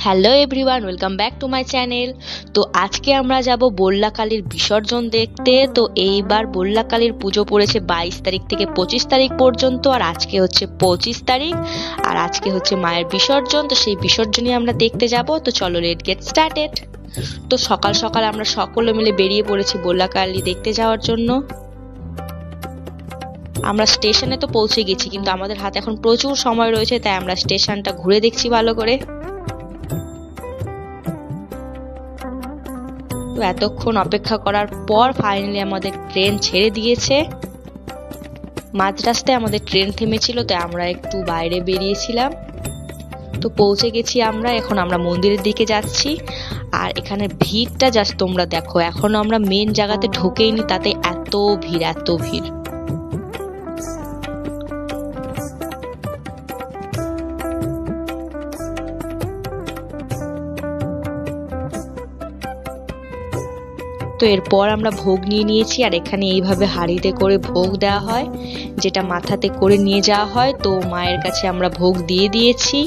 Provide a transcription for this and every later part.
Hello everyone, welcome back to my channel. তো আজকে আমরা যাব বল্লা কালীর বিসর্জন দেখতে। তো এইবার বল্লা কালীর পুজো পড়েছে 22 তারিখ থেকে 25 তারিখ পর্যন্ত, আর আজকে হচ্ছে 25 তারিখ, আর আজকে হচ্ছে মায়ের বিসর্জন। তো সেই বিসর্জনই আমরা দেখতে যাব। তো চলো, লেট গেট স্টার্টেড। তো সকাল সকাল আমরা সকলে মিলে বেরিয়ে পড়েছি বল্লা কালী দেখতে যাওয়ার জন্য। আমরা স্টেশনে তো পৌঁছে গেছি, কিন্তু আমাদের হাতে এখন প্রচুর সময় রয়েছে, তাই আমরা স্টেশনটা ঘুরে দেখছি ভালো করে। তো এতক্ষণ অপেক্ষা করার পর ফাইনালি আমাদের ট্রেন ছেড়ে দিয়েছে। মাঝ রাস্তায় আমাদের ট্রেন থেমেছিল, তাই আমরা একটু বাইরে বেরিয়েছিলাম। তো পৌঁছে গেছি আমরা। এখন আমরা মন্দিরের দিকে যাচ্ছি, আর এখানে ভিড়টা জাস্ট তোমরা দেখো। এখনো আমরা মেন জায়গাতে ঢুকেইনি, তাতে এত ভিড় এত ভিড়। তো এরপর আমরা ভোগ নিয়ে নিয়েছি, আর এখানে এইভাবে হাঁড়িতে করে ভোগ দেওয়া হয়, যেটা মাথাতে করে নিয়ে যাওয়া হয়। তো মায়ের কাছে আমরা ভোগ দিয়ে দিয়েছি।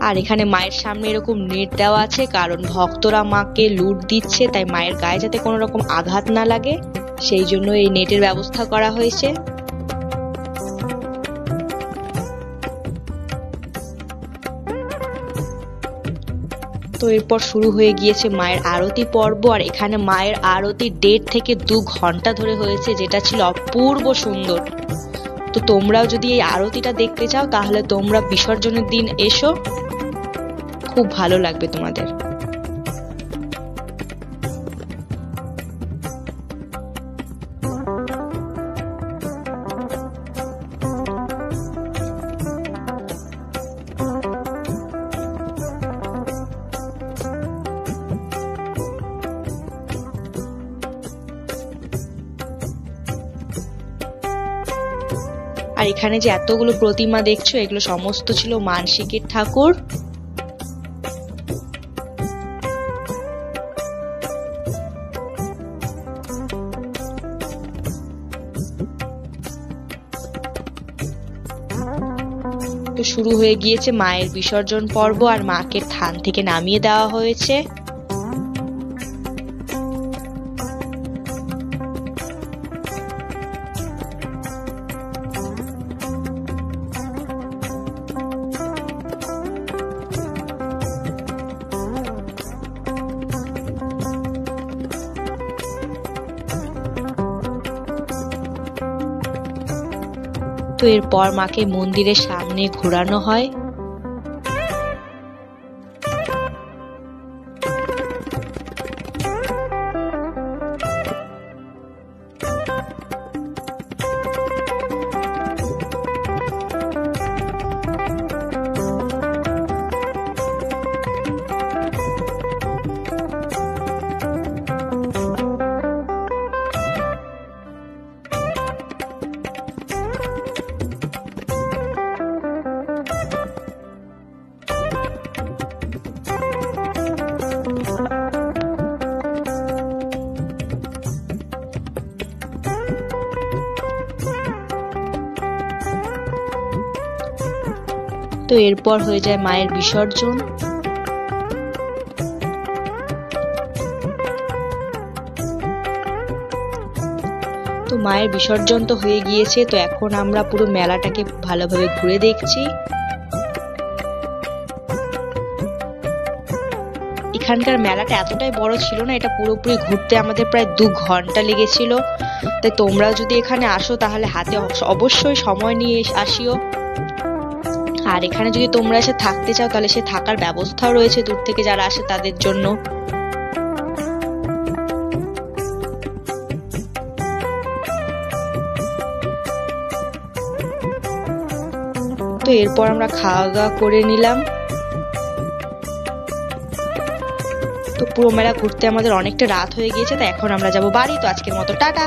আর এখানে মায়ের সামনে এরকম নেট দেওয়া আছে, কারণ ভক্তরা মাকে লুট দিচ্ছে, তাই মায়ের গায়ে যাতে কোনো রকম আঘাত না লাগে, সেই জন্য এই নেটের ব্যবস্থা করা হয়েছে। তো এরপর শুরু হয়ে গিয়েছে মায়ের আরতি পর্ব, আর এখানে মায়ের আরতি 1.5 থেকে 2 ঘন্টা ধরে হয়েছে, যেটা ছিল অপূর্ব সুন্দর। তো তোমরাও যদি এই আরতিটা দেখতে চাও, তাহলে তোমরা বিসর্জনের দিন এসো, খুব ভালো লাগবে তোমাদের। আর এখানে যে এতগুলো প্রতিমা দেখছো, এগুলো সমস্ত ছিল মানসিকের ঠাকুর। তো শুরু হয়ে গিয়েছে মায়ের বিসর্জন পর্ব, আর মাকে থান থেকে নামিয়ে দেওয়া হয়েছে। তো এরপর মাকে মন্দিরের সামনে ঘোরানো হয়। তো এরপর হয়ে যায় মায়ের বিসর্জন। তো মায়ের বিসর্জন তো হয়ে গিয়েছে, তো এখন আমরা পুরো মেলাটাকে ভালোভাবে ঘুরে দেখছি। এখানকার মেলাটা এতটাই বড় ছিল না, এটা পুরোপুরি ঘুরতে আমাদের প্রায় 2 ঘন্টা লেগেছিল। তাই তোমরা যদি এখানে আসো, তাহলে হাতে অবশ্যই সময় নিয়ে আসিও। আর এখানে যদি তোমরা এসে থাকতে চাও, তাহলে সে থাকার ব্যবস্থাও রয়েছে দূর থেকে যারা আসে তাদের জন্য। তো এরপর আমরা খাওয়া দাওয়া করে নিলাম। তো পুরো মেলা ঘুরতে আমাদের অনেকটা রাত হয়ে গিয়েছে, তাই এখন আমরা যাব বাড়ি। তো আজকের মতো টাটা।